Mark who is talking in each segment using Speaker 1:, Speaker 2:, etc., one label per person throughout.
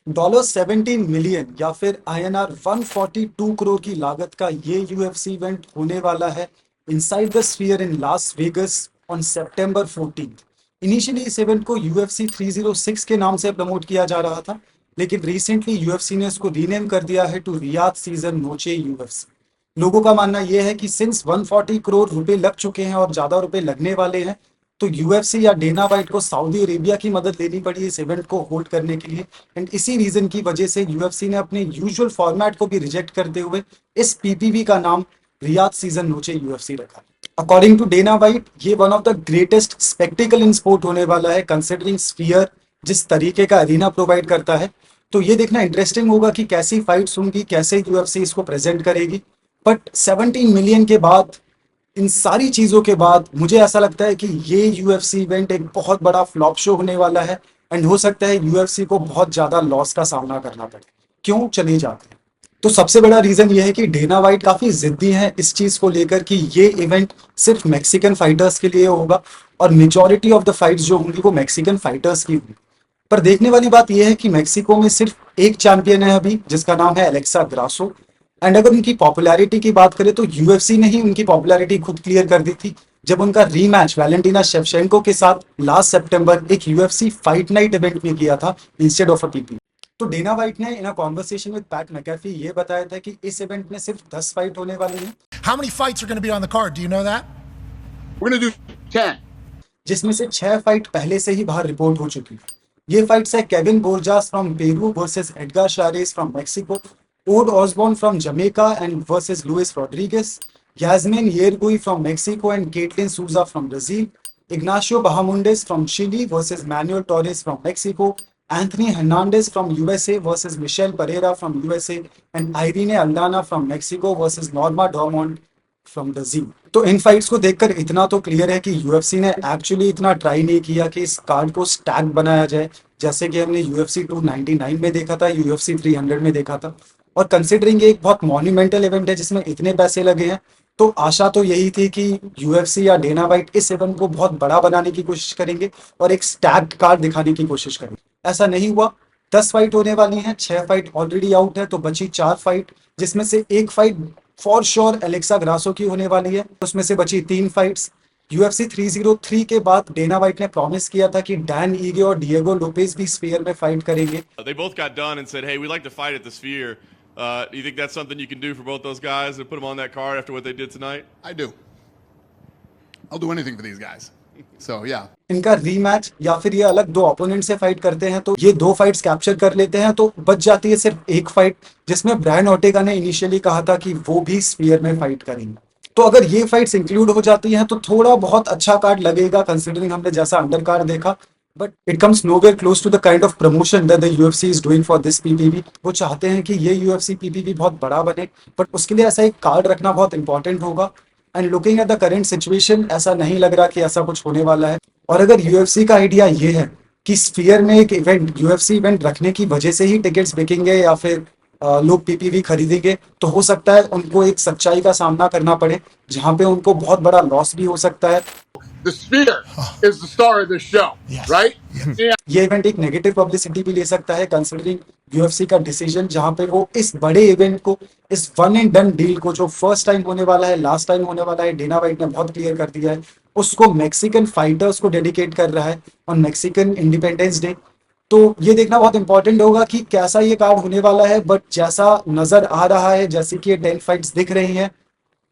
Speaker 1: $17 million या फिर INR 142 crore की लागत का ये यूएफसी इवेंट होने वाला है inside the sphere in Las Vegas on September 14th। Initially इस इवेंट को UFC 306 के नाम से प्रमोट किया जा रहा था, लेकिन रिसेंटली यूएफसी ने उसको रीनेम कर दिया है टू रियाद सीजन नोचे यूएफसी। लोगों का मानना यह है कि सिंस 140 करोड़ रुपए लग चुके हैं और ज्यादा रुपए लगने वाले हैं, तो यूएफसी या डेना वाइट को सऊदी अरेबिया की मदद लेनी पड़ी इस इवेंट को होल्ड करने के लिए। एंड इसी रीजन की वजह से यूएफसी ने अपने यूजुअल फॉर्मेट को भी रिजेक्ट करते हुए इस पीपीवी का नाम रियाद सीजन नोचे यूएफसी रखा। अकॉर्डिंग टू डेना वाइट, ये one of the greatest spectacled in sport होने वाला है, कंसिडरिंग स्फीयर जिस तरीके का अरीना प्रोवाइड करता है। तो ये देखना इंटरेस्टिंग होगा कि कैसी फाइट्स होंगी, कैसे यूएफसी इसको प्रेजेंट करेगी। बट 17 मिलियन के बाद, इन सारी चीजों के बाद, मुझे ऐसा लगता है कि ये यूएफसी इवेंट एक बहुत बड़ा फ्लॉप शो होने वाला है। एंड हो सकता है यूएफसी को बहुत ज्यादा लॉस का सामना करना पड़े। क्यों चले जाते हैं? तो सबसे बड़ा रीजन ये है कि डेना वाइट काफी जिद्दी है इस चीज को लेकर कि ये इवेंट सिर्फ मैक्सिकन फाइटर्स के लिए होगा और मेजॉरिटी ऑफ द फाइट्स जो होंगी वो मैक्सिकन फाइटर्स की होंगी। पर देखने वाली बात यह है कि मैक्सिको में सिर्फ एक चैंपियन है अभी, जिसका नाम है एलेक्सा ग्रासो। एंड अगर उनकी पॉपुलैरिटी की बात करें तो यूएफसी ने ही उनकी पॉपुलैरिटी खुद क्लियर कर दी थी जब उनका रीमैच वैलेंटिना शेवचेंको के साथ लास्ट सितंबर एक यूएफसी फाइट नाइट इवेंट में किया था इंस्टेड ऑफ अ पीपी। तो डेना वाइट ने in a conversation with Pat McAfee ये बताया था कि इस इवेंट में सिर्फ 10 फाइट होने वाली हैं।
Speaker 2: How many fights are going to be on the card? Do you know that?
Speaker 3: We're gonna do 10.
Speaker 1: जिसमें से 6 फाइट पहले से ही बाहर रिपोर्ट हो चुकी है। ये फाइट्स है Kevin Borjas from Peru versus Edgar Chairez from Mexico, Ode Osbourne from Jamaica and versus Luis Rodriguez, Yasmin Jauregui from Mexico and Ketlen Souza from Brazil, Ignacio Bahamondes from Chile versus Manuel Torres from Mexico, Anthony Hernandez from USA versus Michel Pereira from USA and Irene Aldana from Mexico versus Norma Dumont from Brazil. तो इन fights को देखकर इतना तो clear है कि UFC ने actually इतना ट्राई नहीं किया कि इस कार्ड को स्टैक बनाया जाए, जैसे कि हमने यूएफसी 299 में देखा था, यूएफसी 300 में देखा था। और कंसिडरिंग एक बहुत मॉन्यूमेंटल इवेंट है जिसमें इतने पैसे लगे हैं, तो आशा तो यही थी कि यूएफसी या डेना वाइट इस इवेंट को बहुत बड़ा बनाने की कोशिश करेंगे और एक स्टैक्ड कार्ड दिखाने की कोशिश करेंगे। ऐसा नहीं हुआ। 10 फाइट होने वाली हैं, 6 फाइट ऑलरेडी आउट है, तो बची 4 फाइट, जिसमें से एक fight for sure Alexa Grasso की होने वाली है। उसमें से बची 3 फाइट्स। यूएफसी 303 के बाद डेना वाइट ने प्रॉमिस किया था कि डैन ईगे और डिएगो लोपेज भी स्फीयर में फाइट करेंगे।
Speaker 4: They both got done and said, "Hey, we'd like to fight at the Sphere." You think that's something you can do for both those guys and put them on that card after what they did tonight?
Speaker 3: I do. I'll do anything for these guys. So yeah.
Speaker 1: इनका rematch या फिर ये अलग दो opponent से fight करते हैं तो ये 2 फाइट्स कैप्चर कर लेते हैं, तो बच जाती है सिर्फ एक फाइट, जिसमें ब्रायन ओर्टेगा ने इनिशियली कहा था कि वो भी स्फीयर में फाइट करेंगे। तो अगर ये फाइट्स इंक्लूड हो जाती हैं तो थोड़ा बहुत अच्छा कार्ड लगेगा, कंसिडरिंग हमने जैसा अंडर कार्ड देखा। But it comes nowhere close to the kind of promotion that the UFC is doing for this PPV. वो चाहते हैं कि ये यूएफसी पीपीवी बहुत बड़ा बने, बट उसके लिए ऐसा एक कार्ड रखना बहुत इंपॉर्टेंट होगा। And looking at the current situation, ऐसा नहीं लग रहा कि ऐसा कुछ होने वाला है। और अगर यूएफसी का आइडिया ये है कि स्फीयर में एक इवेंट, यूएफसी इवेंट रखने की वजह से ही टिकट्स बिकेंगे या फिर लोग पीपीवी खरीदेंगे, तो हो सकता है उनको एक सच्चाई का सामना करना पड़े जहां पे उनको बहुत बड़ा लॉस भी हो सकता है।
Speaker 3: The Sphere is the star of this show,
Speaker 2: Yes.
Speaker 3: right?
Speaker 2: Yes.
Speaker 3: Yeah.
Speaker 1: ये इवेंट एक नेगेटिव पब्लिसिटी भी ले सकता है, कंसिडरिंग यूएफसी का डिसीजन, जहां पे वो इस बड़े इवेंट को, इस वन एंड डन डील को जो फर्स्ट टाइम होने वाला है, लास्ट टाइम होने वाला है, डेना वाइट ने बहुत क्लियर कर दिया है, उसको मैक्सिकन फाइटर्स को डेडिकेट कर रहा है ऑन मैक्सिकन इंडिपेंडेंस डे। तो ये देखना बहुत इंपॉर्टेंट होगा कि कैसा ये कार्ड होने वाला है। बट जैसा नजर आ रहा है, जैसे कि ये 10 फाइट्स दिख रही हैं,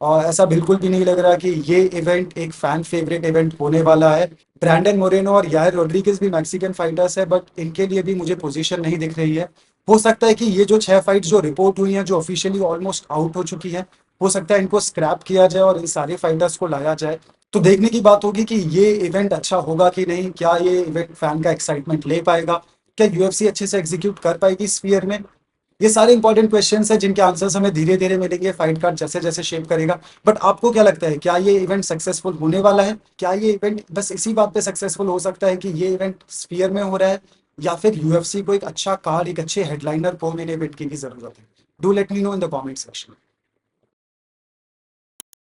Speaker 1: और ऐसा बिल्कुल भी नहीं लग रहा कि ये इवेंट एक फैन फेवरेट इवेंट होने वाला है। ब्रैंडन मोरेनो और यायर रोड्रिगेज भी मैक्सिकन फाइटर्स है, बट इनके लिए भी मुझे पोजीशन नहीं दिख रही है। हो सकता है कि ये जो 6 फाइट्स जो रिपोर्ट हुई हैं, जो ऑफिशियली ऑलमोस्ट आउट हो चुकी है, हो सकता है इनको स्क्रैप किया जाए और इन सारे फाइटर्स को लाया जाए। तो देखने की बात होगी कि ये इवेंट अच्छा होगा कि नहीं, क्या ये इवेंट फैन का एक्साइटमेंट ले पाएगा, क्या यूएफसी अच्छे से एग्जीक्यूट कर पाएगी स्फीयर में। ये सारे इंपॉर्टेंट क्वेश्चंस हैं जिनके आंसर्स हमें धीरे धीरे मिलेंगे, फाइट कार्ड जैसे जैसे शेप करेगा। बट आपको क्या लगता है, क्या ये इवेंट सक्सेसफुल होने वाला है? क्या ये इवेंट बस इसी बात पे सक्सेसफुल हो सकता है कि ये इवेंट स्फीयर में हो रहा है, या फिर यूएफसी को एक अच्छा कार्ड, एक अच्छे हेडलाइनर को मेन इवेंट की जरूरत है? Do let me know in the comment section.